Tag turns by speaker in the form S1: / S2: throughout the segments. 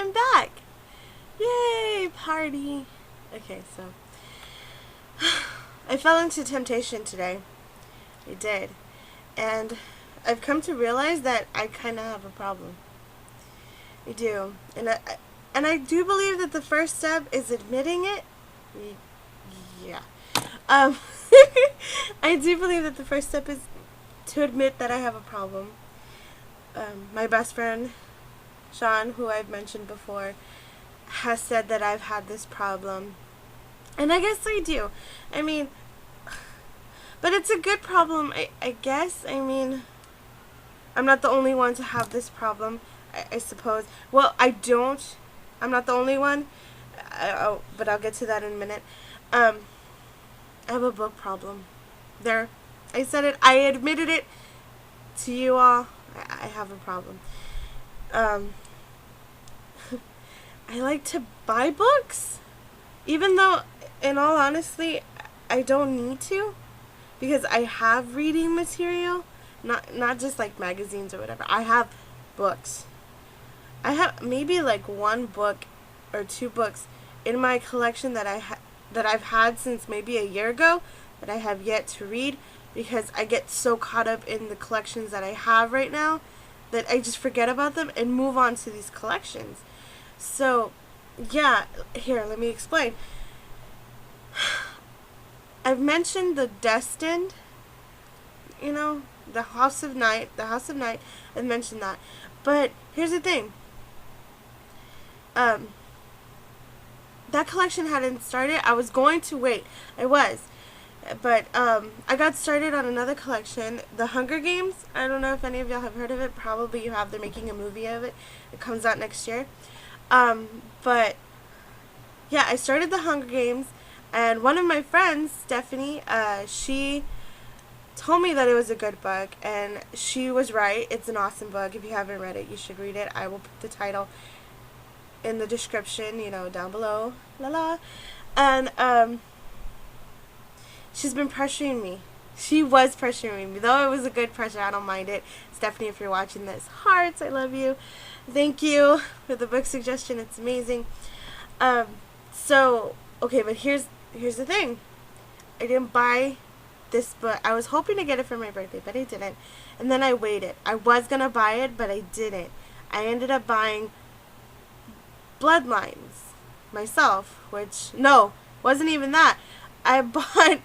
S1: I'm back. Yay, party. Okay, so I fell into temptation today. I did. And I've come to realize that I kind of have a problem. I do. And I do believe that the first step is admitting it. Yeah. Um, I do believe that the first step is to admit that I have a problem. My best friend, Sean, who I've mentioned before, has said that I've had this problem. And I guess I do. I mean, but it's a good problem, I guess. I mean, I'm not the only one to have this problem, I suppose. Well, I'm not the only one, but I'll get to that in a minute. I have a book problem. There. I said it. I admitted it to you all. I have a problem. I like to buy books, even though, in all honesty, I don't need to, because I have reading material, not just like magazines or whatever. I have books. I have maybe like one book or two books in my collection that I've had since maybe a year ago that I have yet to read, because I get so caught up in the collections that I have right now that I just forget about them and move on to these collections. So, yeah, here, let me explain. I've mentioned the Destined, the House of Night, I've mentioned that. But here's the thing. That collection hadn't started. I was going to wait. But I got started on another collection, The Hunger Games. I don't know if any of y'all have heard of it. Probably you have. They're making a movie of it. It comes out next year. But yeah, I started The Hunger Games, and one of my friends, Stephanie, she told me that it was a good book, and she was right. It's an awesome book. If you haven't read it, you should read it. I will put the title in the description, down below. And she's been pressuring me. She was pressuring me. Though it was a good pressure, I don't mind it. Stephanie, if you're watching this, hearts, I love you. Thank you for the book suggestion. It's amazing. So, okay, but here's the thing. I didn't buy this book. I was hoping to get it for my birthday, but I didn't. And then I waited. I was going to buy it, but I didn't. I ended up buying Bloodlines myself, which, no, wasn't even that. I bought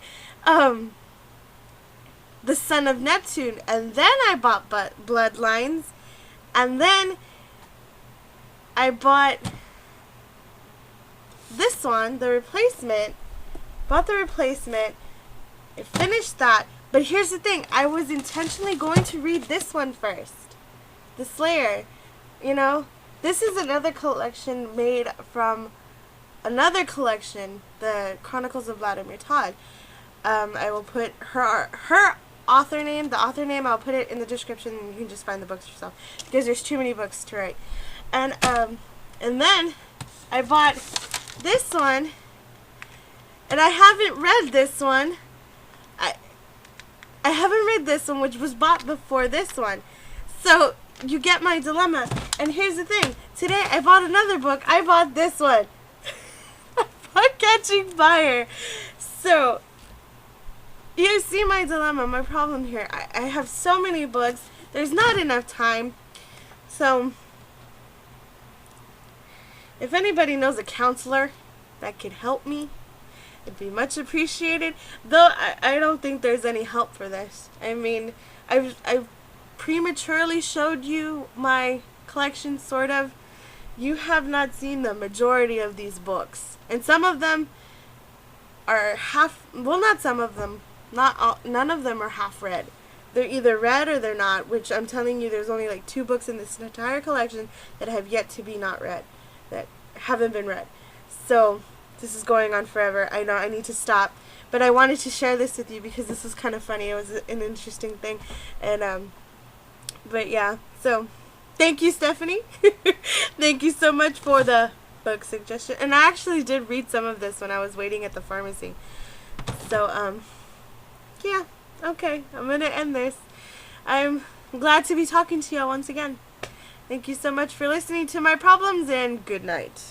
S1: The Son of Neptune, and then I bought Bloodlines, and then I bought this one, The Replacement. Bought The Replacement. I finished that, but here's the thing. I was intentionally going to read this one first. The Slayer. This is another collection made from another collection, The Chronicles of Vladimir Todd. I will put her author name, I'll put it in the description, and you can just find the books yourself, because there's too many books to write. And then I bought this one, and I haven't read this one. I haven't read this one, which was bought before this one. So, you get my dilemma. And here's the thing. Today, I bought another book. I bought this one. I bought Catching Fire. So, you see my dilemma, my problem here. I have so many books. There's not enough time. So, if anybody knows a counselor that could help me, it'd be much appreciated. Though I don't think there's any help for this. I mean, I've prematurely showed you my collection, sort of. You have not seen the majority of these books. And some of them are not some of them. None of them are half read. They're either read or they're not, which I'm telling you, there's only like 2 books in this entire collection that have yet to be not read, that haven't been read. So, this is going on forever. I know I need to stop, but I wanted to share this with you because this was kind of funny. It was an interesting thing, and but yeah. So, thank you, Stephanie. Thank you so much for the book suggestion. And I actually did read some of this when I was waiting at the pharmacy. So, yeah. Okay, I'm gonna end this. I'm glad to be talking to y'all once again. Thank you so much for listening to my problems, and good night.